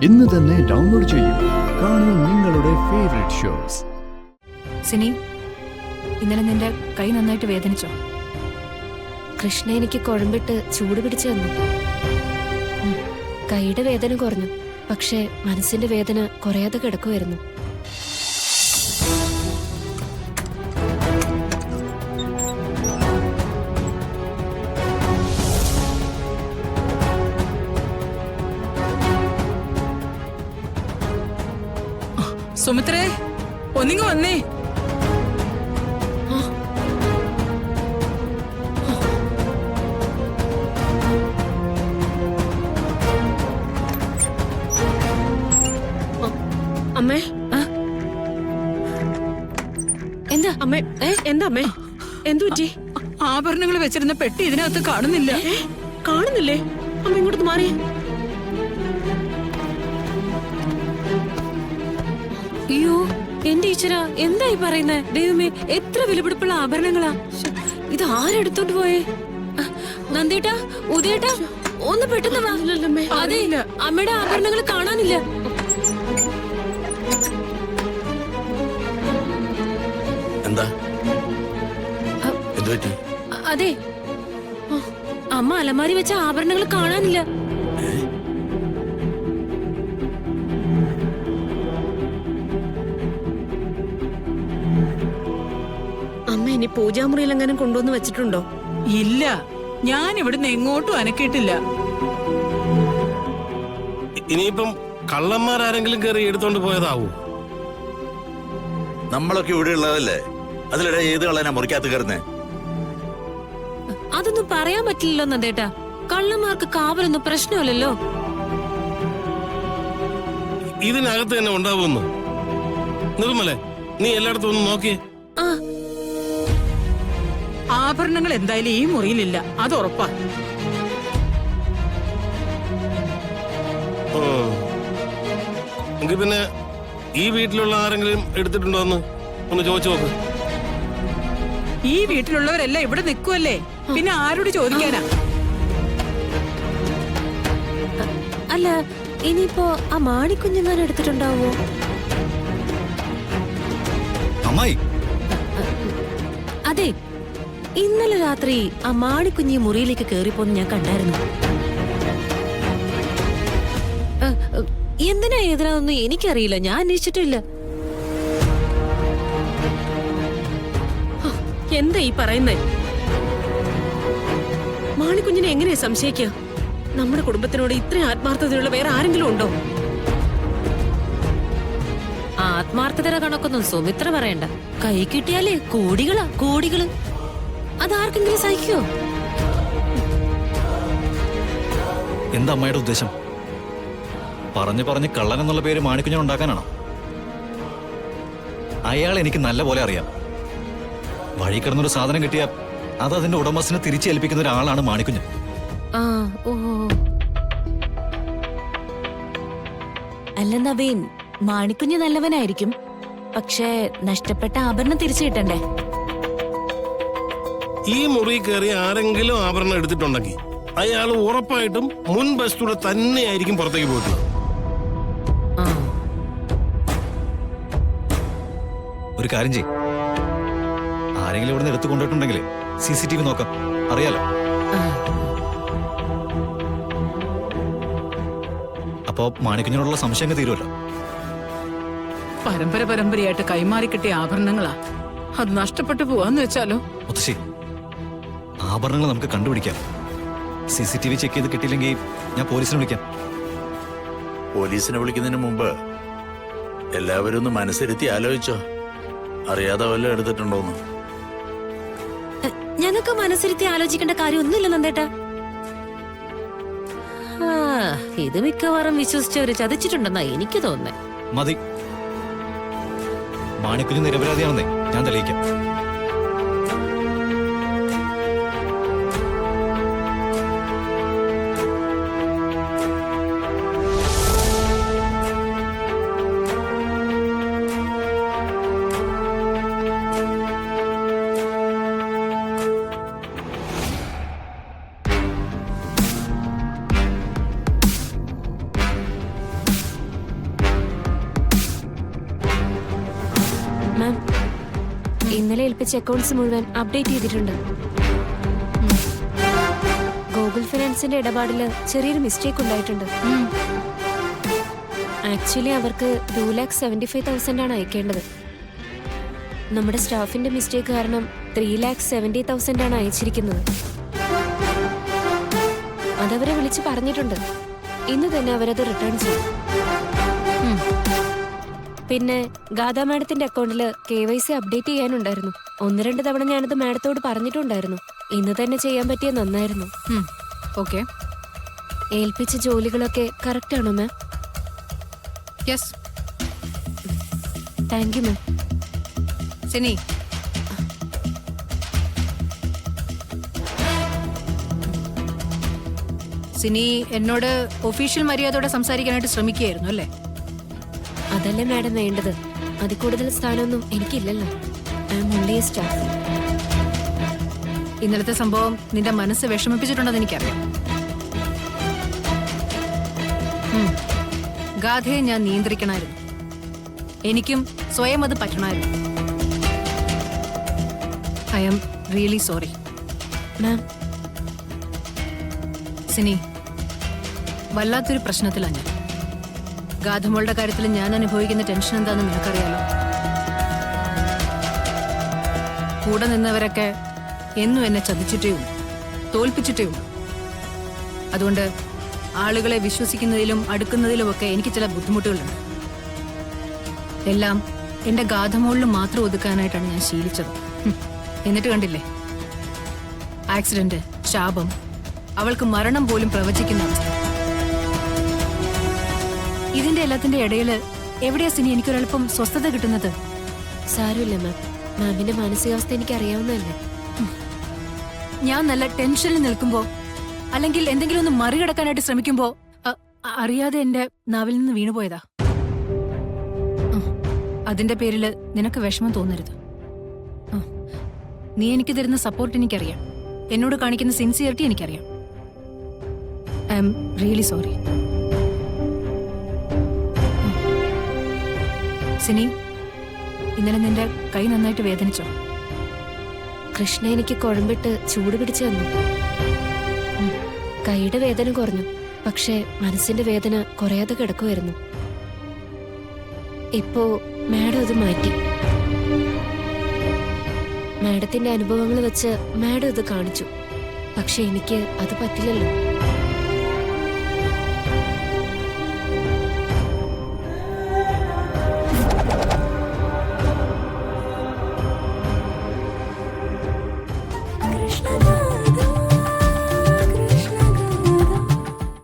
ഇന്ന് തന്നെ ഡൗൺലോഡ് ചെയ്യൂ. കാണൂ നിങ്ങളുടെ ഫേവറേറ്റ് ഷോസ്. സിനി, ഇന്നലെ നിന്റെ കൈ നന്നായിട്ട് വേദനിച്ചോ? കൃഷ്ണ എനിക്ക് കുഴമ്പിട്ട് ചൂട് പിടിച്ചു തന്നു. കൈയുടെ വേദന കുറഞ്ഞു, പക്ഷേ മനസ്സിന്റെ വേദന കുറയാതെ കിടക്കുമായിരുന്നു. സുമിത്രേ, ഒന്നിങ്ങ് വന്നേ. അമ്മേ, എന്താ അമ്മേ? എന്താ അമ്മേ, എന്തു പറ്റി? ആഭരണങ്ങൾ വെച്ചിരുന്ന പെട്ടി ഇതിനകത്ത് കാണുന്നില്ല. കാണുന്നില്ലേ? അമ്മ ഇങ്ങോട്ട് മാറിയേ. അയ്യോ, എന്റെ ഈശ്വര, എന്തായി പറയുന്നേ? ദൈവമേ, എത്ര വിലപിടിപ്പുള്ള ആഭരണങ്ങളാ! ഇത് ആരെടുത്തോണ്ട് പോയേ? നന്ദേട്ടാ, ഉദയേട്ടാ, ഒന്ന് പെട്ടെന്ന് വാ. അതെ, അമ്മയുടെ ആഭരണങ്ങൾ കാണാനില്ല. എന്താ? എന്തുപറ്റി? അതെ, അമ്മ അലമാരി വെച്ച ആഭരണങ്ങൾ കാണാനില്ല. അമ്മ ഇനി പൂജാമുറിയിലെങ്ങാനും കൊണ്ടുവന്ന് വെച്ചിട്ടുണ്ടോ? ഇല്ല, ഞാൻ ഇവിടുന്ന് എങ്ങോട്ടും അനക്കിയിട്ടില്ല. ഇനിയിപ്പം കള്ളന്മാരാരെങ്കിലും കയറി എടുത്തോണ്ട് പോയതാവൂ. നമ്മളൊക്കെ ഇവിടെ ഉള്ളതല്ലേ, അതിലിടെ ഏത് കള്ളനാ മുറിക്കകത്ത് കയറുന്നേ? അതൊന്നും പറയാൻ പറ്റില്ലല്ലോ നന്ദേട്ടാ. കള്ളന്മാർക്ക് കാവലൊന്നും പ്രശ്നമല്ലല്ലോ. ഇതിനകത്ത് തന്നെ ഉണ്ടാവുമെന്ന്. നിർമ്മലേ, നീ എല്ലായിടത്തും ഒന്ന് നോക്കിയേ. ആഭരണങ്ങൾ എന്തായാലും ഈ മുറിയിലില്ല, അത് ഉറപ്പാ. എങ്കിൽ പിന്നെ ഈ വീട്ടിലുള്ള ആരെങ്കിലും എടുത്തിട്ടുണ്ടോ എന്ന് ഒന്ന് ചോദിച്ചു നോക്ക്. ഈ വീട്ടിലുള്ളവരെല്ലാം ഇവിടെ നിൽക്കുവല്ലേ, പിന്നെ ആരോട് ചോദിക്കാനാ? അല്ല, ഇനിയിപ്പോ ആ മാണിക്കുഞ്ഞെങ്ങാനും എടുത്തിട്ടുണ്ടാവോ? അമ്മായി, അതെ, ഇന്നലെ രാത്രി ആ മാണിക്കുഞ്ഞി മുറിയിലേക്ക് കേറിപ്പോന്ന് ഞാൻ കണ്ടായിരുന്നു. എന്തിനാ ഏതിനാന്നൊന്നും എനിക്കറിയില്ല, ഞാൻ അന്വേഷിച്ചിട്ടില്ല. എന്താ ഈ പറയുന്നേ? മാണിക്കുഞ്ഞിനെ എങ്ങനെയാ സംശയിക്കുക? നമ്മുടെ കുടുംബത്തിനോട് ഇത്രയും ആത്മാർത്ഥതയുള്ള വേറെ ആരെങ്കിലും ഉണ്ടോ? ആത്മാർത്ഥതയുടെ കണക്കൊന്നും സുമിത്ര പറയണ്ട. കൈ കിട്ടിയാലേ കോടികളാ, കോടികള്. അതാർക്കെങ്കിലും സഹിക്കോ? എന്താ അമ്മയുടെ ഉദ്ദേശം? പറഞ്ഞു പറഞ്ഞ് കള്ളൻ എന്നുള്ള പേര് മാണിക്കുഞ്ഞൻ ഉണ്ടാക്കാനാണോ? അയാൾ എനിക്ക് നല്ല പോലെ അറിയാം. വഴി കിടന്നൊരു സാധനം കിട്ടിയ അത് അതിന്റെ ഉടമസ്ഥനെ തിരിച്ചേൽപ്പിക്കുന്ന ഒരാളാണ് മാണിക്കുഞ്ഞൻ. അല്ല നവീൻ, മാണിക്കുഞ്ഞ് നല്ലവനായിരിക്കും, പക്ഷേ നഷ്ടപ്പെട്ട ആഭരണം തിരിച്ചു കിട്ടണ്ടേ? ഈ മുറി കയറി ആരെങ്കിലും ആഭരണം എടുത്തിട്ടുണ്ടെങ്കിൽ അയാൾ ഉറപ്പായിട്ടും മുൻ ബസ്സൂടെ തന്നെയായിരിക്കും പുറത്തേക്ക് പോയിട്ടുള്ളത്. ഒരു കാര്യം ചെയ്യും, ആരെങ്കിലും ഇവിടുന്ന് എടുത്തു കൊണ്ടിട്ടുണ്ടെങ്കിൽ CCTV നോക്കാം, അറിയാലോ. അപ്പോ മാണിക്കുഞ്ഞിനോടുള്ള സംശയം തീരുമല്ലോ. പരമ്പരയായിട്ട് കൈമാറി കിട്ടിയ ആഭരണങ്ങളാ, അത് നഷ്ടപ്പെട്ടു പോവാന്ന് വെച്ചാലോ? മുത്തശ്ശി, ആഭരണങ്ങൾ നമുക്ക് കണ്ടുപിടിക്കാം. CCTV ചെക്ക് ചെയ്ത് കിട്ടിയില്ലെങ്കിൽ ഞാൻ പോലീസിനെ വിളിക്കാം. പോലീസിനെ വിളിക്കുന്നതിന് മുമ്പ് എല്ലാവരും ഒന്ന് മനസ്സിരുത്തി ആലോചിച്ചോ, അറിയാതെ വല്ലതും എടുത്തിട്ടുണ്ടോന്ന്. ഞങ്ങൾക്ക് മനസ്സിരുത്തി ആലോചിക്കേണ്ട കാര്യമൊന്നുമില്ല നന്ദേട്ടാ. ഇത് മിക്കവാറും വിശ്വസിച്ചവര് ചതിച്ചിട്ടുണ്ടെന്നാ എനിക്ക് തോന്നുന്നേ. മതി, മാണിക്കുഞ്ഞ് നിരപരാധിയാണെന്നേ ഞാൻ തെളിയിക്കാം. മാം, ഇന്നലെ ഏൽപ്പിച്ച അക്കൗണ്ട്സ് മുഴുവൻ അപ്ഡേറ്റ് ചെയ്തിട്ടുണ്ട്. ഗൂഗിൾ ഫിനാൻസിന്റെ ഇടപാടില് ചെറിയൊരു മിസ്റ്റേക്ക് ഉണ്ടായിട്ടുണ്ട്. ആക്ച്വലി അവർക്ക് 2,75,000 ആണ് അയക്കേണ്ടത്. നമ്മുടെ സ്റ്റാഫിന്റെ മിസ്റ്റേക്ക് കാരണം 3,70,000 ആണ് അയച്ചിരിക്കുന്നത്. അതവരെ വിളിച്ച് പറഞ്ഞിട്ടുണ്ട്. ഇന്ന് തന്നെ അവരത് റിട്ടേൺ ചെയ്യും. പിന്നെ ഗാഥാ മാഡത്തിന്റെ അക്കൗണ്ടിൽ KYC അപ്ഡേറ്റ് ചെയ്യാനുണ്ടായിരുന്നു. 1-2 തവണ ഞാനത് മാഡത്തോട് പറഞ്ഞിട്ടുണ്ടായിരുന്നു. ഇന്ന് തന്നെ ചെയ്യാൻ പറ്റിയ നന്നായിരുന്നു. ഓക്കെ. ഏൽപ്പിച്ച ജോലികളൊക്കെ കറക്റ്റ് ആണോ ma'am? Yes. Thank you ma'am. Sini, Sini എന്നോട് ഒഫീഷ്യൽ മര്യാദയോടെ സംസാരിക്കാനായിട്ട് ശ്രമിക്കുകയായിരുന്നു അല്ലേ? അതല്ലേ മാഡം വേണ്ടത്. അതിൽ കൂടുതൽ സ്ഥാനമൊന്നും എനിക്കില്ലല്ലോ. I am only a staff. ഇന്നലത്തെ സംഭവം നിന്റെ മനസ്സ് വിഷമിപ്പിച്ചിട്ടുണ്ടെന്ന് എനിക്കറിയാം. ഗാഥയെ ഞാൻ നിയന്ത്രിക്കണമായിരുന്നു. എനിക്കും സ്വയം അത് പറ്റണമായിരുന്നു. I am really sorry. Ma'am, Sini, വല്ലാത്തൊരു പ്രശ്നത്തിലാണ് ഞാൻ. ഗാഥമോളുടെ കാര്യത്തിൽ ഞാൻ അനുഭവിക്കുന്ന ടെൻഷൻ എന്താണെന്ന് നിനക്കറിയാലോ. കൂടെ നിന്നവരൊക്കെ എന്നും എന്നെ ചതിച്ചിട്ടേയുള്ളൂ, തോൽപ്പിച്ചിട്ടേയുള്ളൂ. അതുകൊണ്ട് ആളുകളെ വിശ്വസിക്കുന്നതിലും അടുക്കുന്നതിലുമൊക്കെ എനിക്ക് ചില ബുദ്ധിമുട്ടുകളുണ്ട്. എല്ലാം എന്റെ ഗാഥമോളിലും മാത്രം ഒതുക്കാനായിട്ടാണ് ഞാൻ ശീലിച്ചത്. എന്നിട്ട് കണ്ടില്ലേ, ആക്സിഡന്റ്, ശാപം, അവൾക്ക് മരണം പോലും പ്രവചിക്കുന്ന അവസ്ഥ. ഇതിന്റെ എല്ലാത്തിന്റെ ഇടയിൽ എവിടെയാ സിനി എനിക്കൊരൽപ്പം സ്വസ്ഥത കിട്ടുന്നത്? സാരമില്ല മാം. മാമിന്റെ മാനസികാവസ്ഥ എനിക്ക് അറിയാവുന്നതല്ലേ. ഞാൻ നല്ല ടെൻഷനിൽ നിൽക്കുമ്പോ, അല്ലെങ്കിൽ എന്തെങ്കിലും ഒന്ന് മറികടക്കാനായിട്ട് ശ്രമിക്കുമ്പോ അറിയാതെ എന്റെ നാവിൽ നിന്ന് വീണുപോയതാ. അതിന്റെ പേരില് നിനക്ക് വിഷമം തോന്നരുത്. നീ എനിക്ക് തരുന്ന സപ്പോർട്ട് എനിക്കറിയാം. എന്നോട് കാണിക്കുന്ന സിൻസിയറിറ്റി എനിക്കറിയാം. I am really sorry. Sini, ഇന്നലെ നിന്റെ കൈ നന്നായിട്ട് വേദനിച്ചോ? കൃഷ്ണ എനിക്ക് കുഴമ്പിട്ട് ചൂട് പിടിച്ചു തന്നു. കൈയുടെ വേദന കുറഞ്ഞു, പക്ഷേ മനസ്സിന്റെ വേദന കുറയാതെ കിടക്കുമായിരുന്നു. ഇപ്പോ മാഡം അത് മാറ്റി. മാഡത്തിന്റെ അനുഭവങ്ങൾ വെച്ച് മാഡം ഇത് കാണിച്ചു. പക്ഷെ എനിക്ക് അത് പറ്റില്ലല്ലോ.